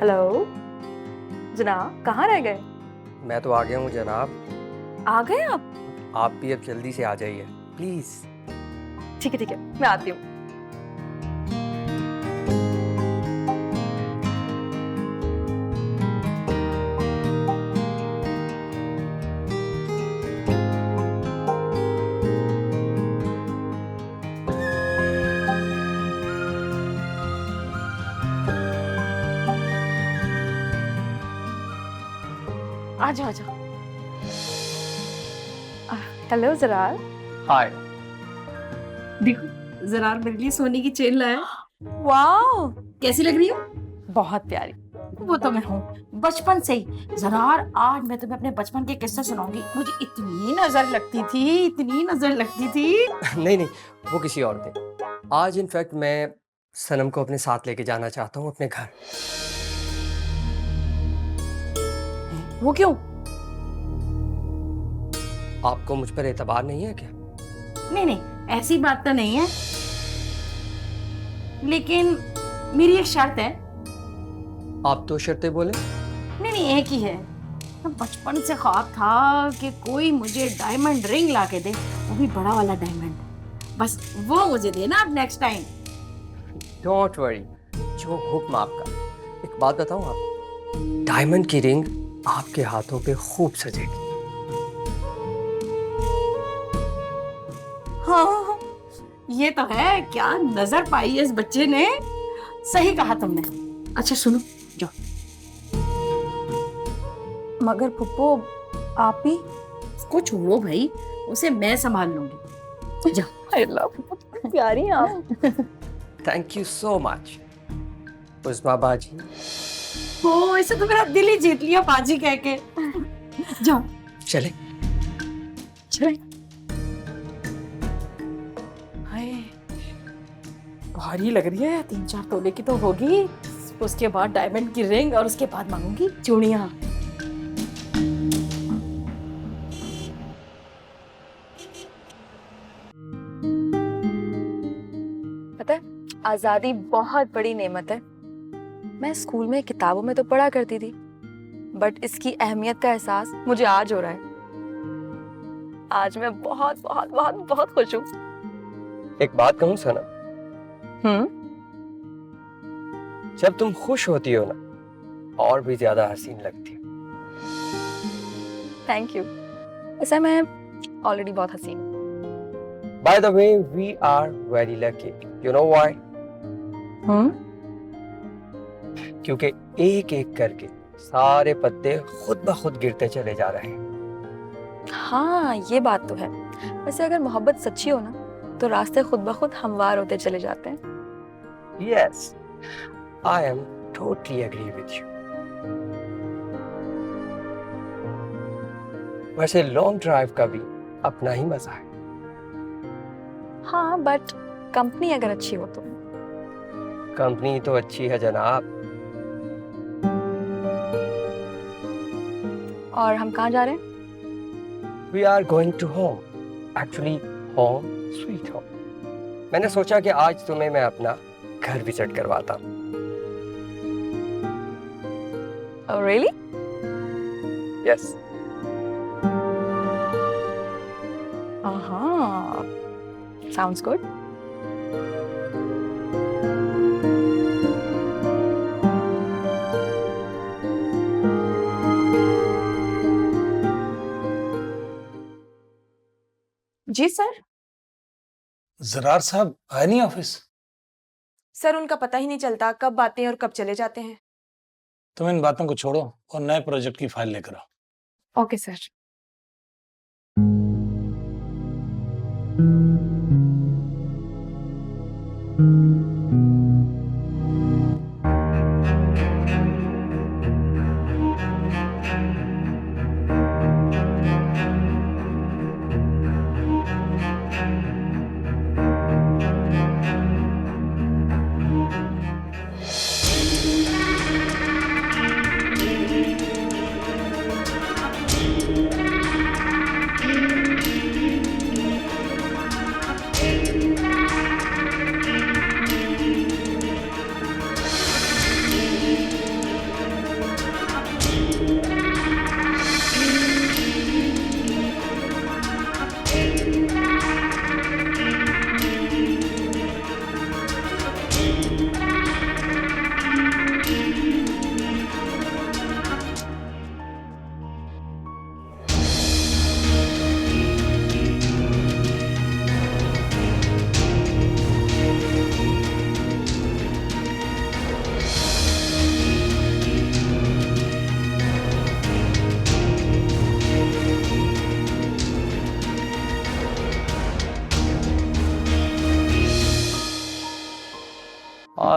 Hello जनाब, कहाँ रह गए? मैं तो आ गया हूँ जनाब। आ गए आप? आप भी अब जल्दी से आ जाइए प्लीज। ठीक है, मैं आती हूँ। आ जाओ आ जाओ। हेलो जरार। हाय। देखो जरार मेरे लिए सोने की चेन लाया। वाह, कैसी लग रही हो? बहुत प्यारी। वो तो मैं हूँ बचपन से ही। जरार आज मैं तुम्हें अपने बचपन के किस्से सुनाऊंगी। मुझे इतनी नजर लगती थी, इतनी नजर लगती थी। नहीं, वो किसी और दिन। आज इनफैक्ट मैं सनम को अपने साथ लेके जाना चाहता हूँ अपने घर। वो क्यों? आपको मुझ पर एतबार नहीं है क्या? नहीं, ऐसी बात तो नहीं है, लेकिन मेरी एक शर्त है। आप दो शर्तें बोले। नहीं, एक ही है। बचपन से ख्वाब था कि कोई मुझे डायमंड रिंग ला के दे, वो भी बड़ा वाला डायमंड। बस वो मुझे देना अब नेक्स्ट टाइम। डोंट वरी, जो हुक्म आपका। एक बात बताऊं आपको, डायमंड की रिंग आपके हाथों पे खूब सजेगी। हाँ, ये तो है। क्या नजर पाई है इस बच्चे ने। सही कहा तुमने। अच्छा सुनो, जाओ। मगर पुप्पो, आप ही? उसको छोड़ो भाई, उसे मैं संभाल लूंगी। जाओ। आई लव पुप्पो, कितनी प्यारी हैं आप। थैंक यू सो मच उस्मा बाजी। हो, इसे तो मेरा दिल ही जीत लिया बाजी कह के। जाओ। चले। चले। हाय, भारी लग रही है। 3-4 तोले की तो होगी। उसके बाद डायमंड की रिंग और उसके बाद मांगूंगी चूड़ियां। पता है, आजादी बहुत बड़ी नेमत है। मैं स्कूल में किताबों में तो पढ़ा करती थी, बट इसकी अहमियत का एहसास मुझे आज हो रहा है। आज मैं बहुत बहुत बहुत बहुत खुश हूँ। एक बात कहूँ सनम, जब तुम खुश होती हो ना, और भी ज्यादा हसीन लगती हो। Thank you. वैसे मैं ऑलरेडी बहुत हसीन हूँ। By the way, we are very lucky. You know why? क्योंकि एक एक करके सारे पत्ते खुद ब खुद गिरते चले जा रहे हैं। हाँ, ये बात तो है। वैसे अगर मोहब्बत सच्ची हो ना, तो रास्ते खुद ब खुद हमवार होते चले जाते हैं। Yes, I am totally agree with you. वैसे लॉन्ग ड्राइव का भी अपना ही मजा है। हाँ, बट कंपनी अगर अच्छी हो तो। कंपनी तो अच्छी है जनाब। और हम कहाँ जा रहे हैं? We are going to home. Actually, home sweet home. मैंने सोचा कि आज तुम्हें मैं अपना घर विजिट करवाता हूँ। Oh, really? Yes. Sounds good. जी सर। जरार साहब आए नहीं ऑफिस? सर उनका पता ही नहीं चलता कब आते हैं और कब चले जाते हैं। तुम इन बातों को छोड़ो और नए प्रोजेक्ट की फाइल लेकर आओ। Okay sir.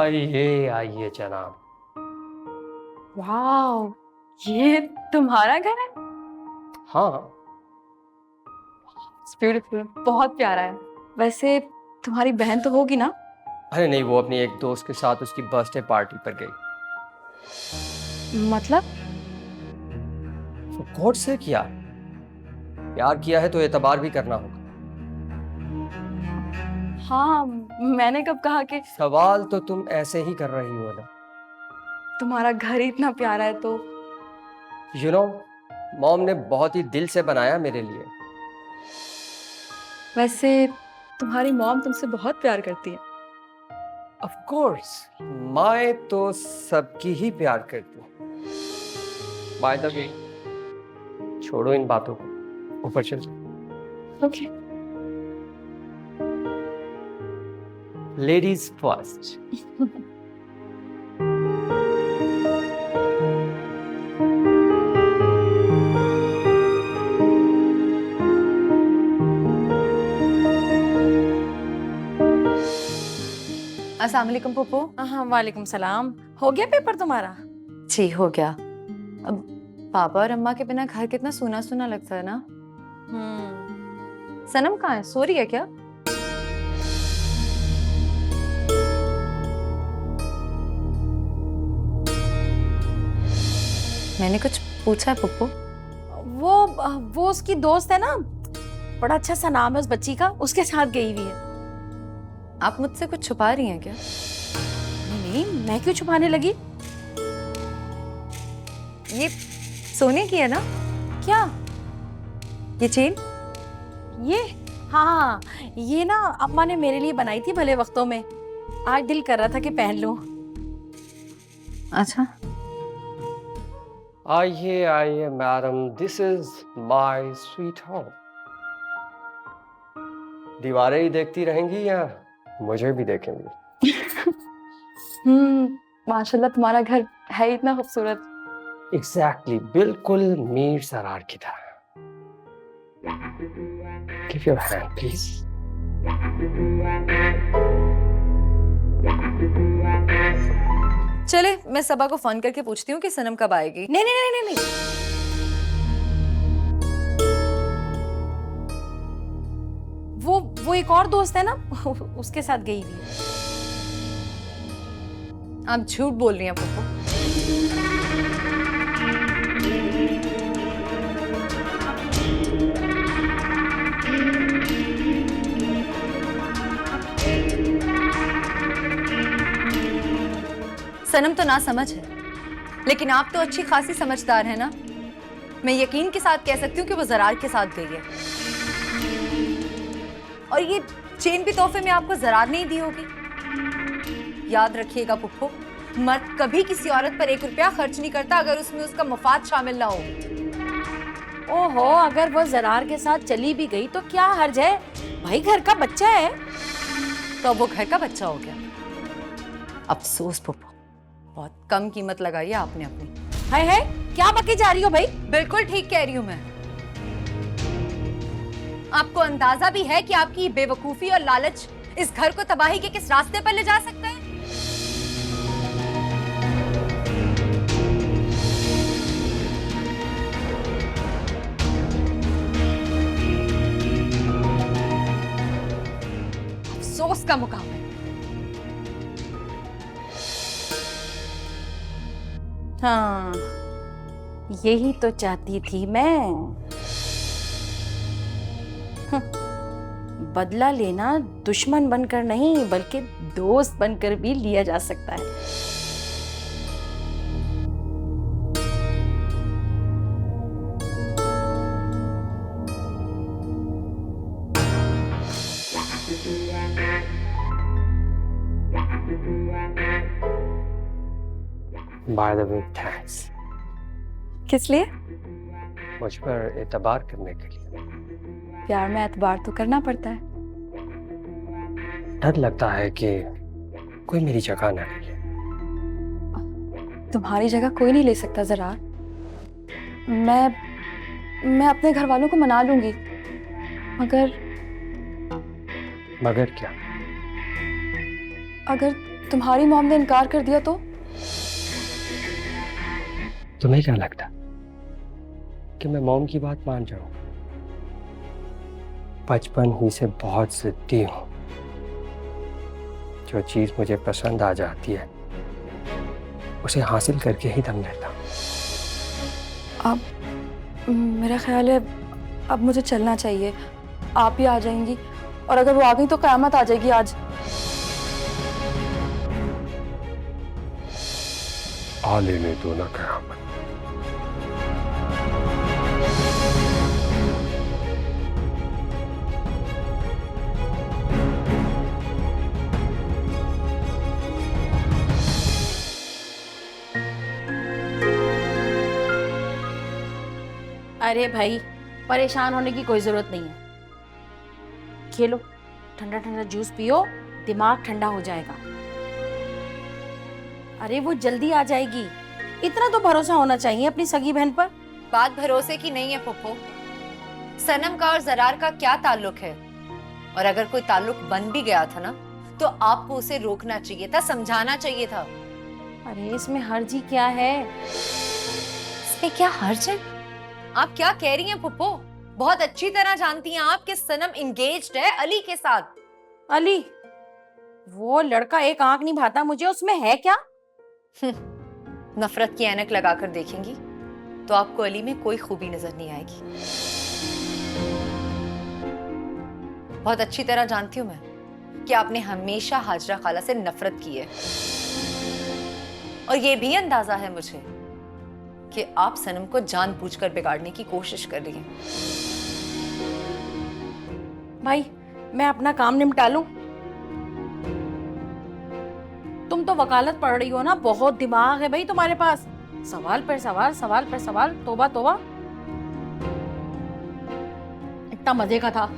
आइए आइए जनाब। वाह, ये तुम्हारा घर है? हाँ, ब्यूटीफुल, बहुत प्यारा है। वैसे तुम्हारी बहन तो होगी ना? अरे नहीं, वो अपनी एक दोस्त के साथ उसकी बर्थडे पार्टी पर गई। मतलब? तो गॉड से किया, प्यार किया है तो एतबार भी करना होगा। हाँ, मैंने कब कहा कि सवाल तो तुम ऐसे ही कर रही हो ना। तुम्हारा घर ही इतना प्यारा है तो। यू नो, मॉम ने बहुत ही दिल से बनाया मेरे लिए। वैसे तुम्हारी मॉम तुमसे बहुत प्यार करती है। ऑफ कोर्स, माँ तो सबकी ही प्यार करती है। बाय द वे, छोड़ो इन बातों को, ऊपर चल। ओके। Ladies first. अस्सलाम वालेकुम पुप्पो। हाँ, वालेकुम सलाम। हो गया पेपर तुम्हारा? जी हो गया। अब पापा और अम्मा के बिना घर कितना सूना सूना लगता है ना। सनम कहाँ है, सो रही है क्या? मैंने कुछ पूछा है पुप्पो? वो उसकी दोस्त है ना, बड़ा अच्छा सा नाम है उस बच्ची का, उसके साथ गई हुई है। आप मुझसे कुछ छुपा रही हैं क्या? नहीं, मैं क्यों छुपाने लगी? ये सोने की है ना? क्या? ये चेन? ये? हाँ, ये ना अम्मा ने मेरे लिए बनाई थी भले वक्तों में। आज दिल कर रहा था कि पहन लूं। अच्छा। आइए आइए madam, this is my sweet home. दीवारें ही देखती रहेंगी या मुझे भी देखेंगी? माशाल्लाह तुम्हारा घर है इतना खूबसूरत। एग्जैक्टली, बिल्कुल मीर सरार की तरह। Give your hand please. चले, मैं सबा को फोन करके पूछती हूँ कि सनम कब आएगी। नहीं नहीं नहीं नहीं, नहीं। वो एक और दोस्त है ना, उसके साथ गई हुई है। आप झूठ बोल रही हैं पुप्पो। सनम तो ना समझ है, लेकिन आप तो अच्छी खासी समझदार है ना। मैं यकीन के साथ कह सकती हूँ कि वो जरार के साथ गई है। और ये चेन भी तोहफे में आपको जरार नहीं दी होगी। याद रखिएगा पुप्पो, मर्द कभी किसी औरत पर 1 रुपया खर्च नहीं करता अगर उसमें उसका मुफाद शामिल ना हो। ओहो, अगर वो जरार के साथ चली भी गई तो क्या हर्ज है भाई, घर का बच्चा है। तो अब वो घर का बच्चा हो गया। अफसोस पुप्पो, बहुत कम कीमत लगाई है आपने अपनी। है क्या बकी जा रही हो भाई? बिल्कुल ठीक कह रही हूं मैं। आपको अंदाजा भी है कि आपकी बेवकूफी और लालच इस घर को तबाही के किस रास्ते पर ले जा सकता है? अफसोस का मुकाम है। हाँ, यही तो चाहती थी मैं। बदला लेना दुश्मन बनकर नहीं बल्कि दोस्त बनकर भी लिया जा सकता है। बाय द वे, थैंक्स किस लिए? मुझ पर एतबार करने के लिए। प्यार में एतबार तो करना पड़ता है। डर लगता है कि कोई मेरी जगह ना ले। तुम्हारी जगह कोई नहीं ले सकता जरार। मैं अपने घर वालों को मना लूंगी, मगर मगर क्या? अगर तुम्हारी मॉम ने इनकार कर दिया तो? तुम्हें क्या लगता कि मैं मॉम की बात मान जाऊं? बचपन ही से बहुत जिद्दी हूं। जो चीज मुझे पसंद आ जाती है उसे हासिल करके ही दम लेता हूं। अब मेरा ख्याल है अब मुझे चलना चाहिए। आप ही आ जाएंगी, और अगर वो आ गई तो कयामत आ जाएगी आज। आ लेने दो ना कयामत। अरे भाई, परेशान होने की कोई जरूरत नहीं है। खेलो, ठंडा ठंडा जूस पियो, दिमाग ठंडा हो जाएगा। अरे वो जल्दी आ जाएगी, इतना तो भरोसा होना चाहिए अपनी सगी बहन पर। बात भरोसे की नहीं है फुप्पो। सनम का और जरार का क्या ताल्लुक है? और अगर कोई ताल्लुक बन भी गया था ना, तो आपको उसे रोकना चाहिए था, समझाना चाहिए था। अरे इसमें हर्ज ही क्या है? इसमें क्या हर्ज है? आप क्या कह रही हैं फुप्पो? बहुत अच्छी तरह जानती हैं आप कि सनम इंगेज्ड है अली के साथ। अली, वो लड़का एक आंख नहीं भाता मुझे, उसमें है क्या? नफरत की ऐनक लगाकर देखेंगी तो आपको अली में कोई खूबी नजर नहीं आएगी। बहुत अच्छी तरह जानती हूं मैं कि आपने हमेशा हाजरा खाला से नफरत की है, और ये भी अंदाजा है मुझे कि आप सनम को जानबूझकर बिगाड़ने की कोशिश कर रही हैं। भाई, मैं अपना काम निपटा लूं। तुम तो वकालत पढ़ रही हो ना, बहुत दिमाग है भाई तुम्हारे पास। सवाल पर सवाल, सवाल पर सवाल, तौबा तौबा। इतना मजे का था।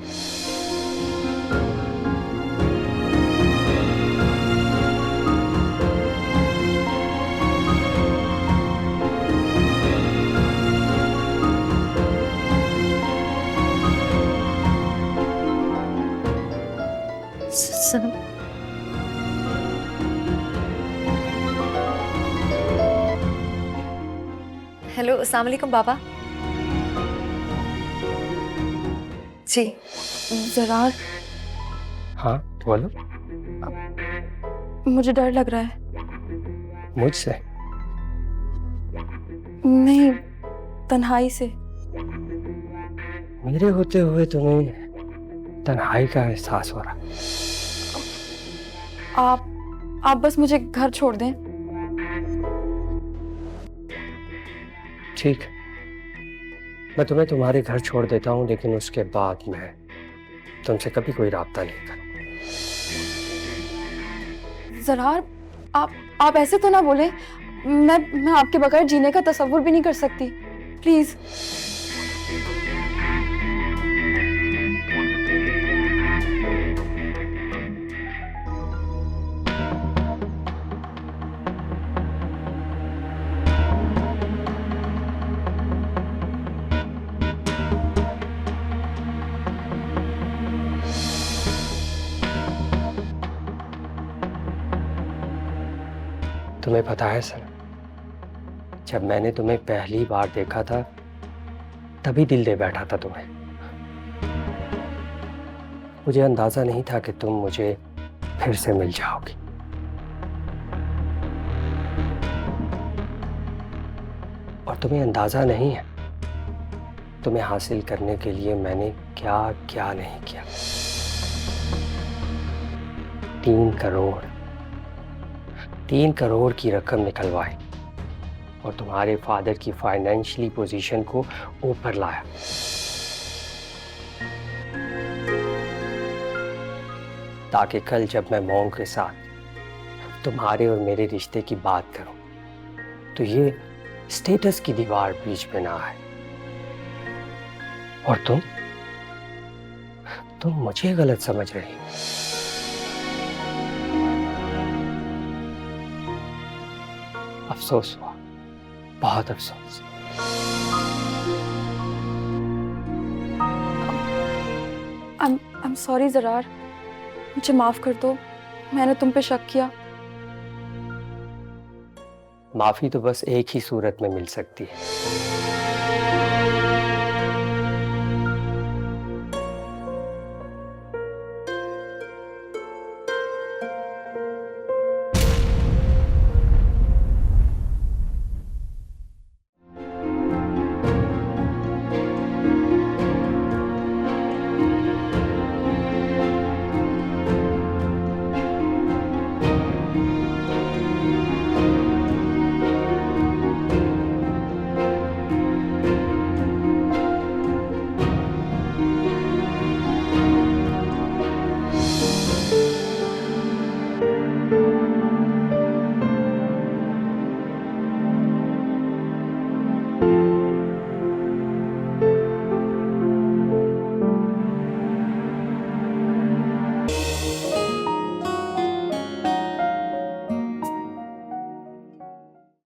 सनम, हेलो, अस्सलाम वालेकुम बाबा जी। जरार, हाँ बोलो। मुझे डर लग रहा है। मुझसे? नहीं, तन्हाई से। मेरे होते हुए तुम्हें तन्हाई का एहसास हो रहा? आप बस मुझे घर छोड़ दें। ठीक, मैं तुम्हें तुम्हारे घर छोड़ देता हूँ, लेकिन उसके बाद मैं तुमसे कभी कोई राब्ता नहीं करूँ। जरार, आप ऐसे तो ना बोले। मैं आपके बगैर जीने का तसव्वुर भी नहीं कर सकती। प्लीज। तुम्हें पता है सर, जब मैंने तुम्हें पहली बार देखा था तभी दिल दे बैठा था तुम्हें। मुझे अंदाजा नहीं था कि तुम मुझे फिर से मिल जाओगी। और तुम्हें अंदाजा नहीं है तुम्हें हासिल करने के लिए मैंने क्या क्या नहीं किया। 3 करोड़ की रकम निकलवाई और तुम्हारे फादर की फाइनेंशियली पोजीशन को ऊपर लाया। ताकि कल जब मैं मॉम के साथ तुम्हारे और मेरे रिश्ते की बात करूं तो ये स्टेटस की दीवार बीच में ना आए। और तुम मुझे गलत समझ रही हो। अफसोस हुआ, बहुत अफसोस। I'm sorry जरार, मुझे माफ कर दो। मैंने तुम पे शक किया। माफ़ी तो बस एक ही सूरत में मिल सकती है,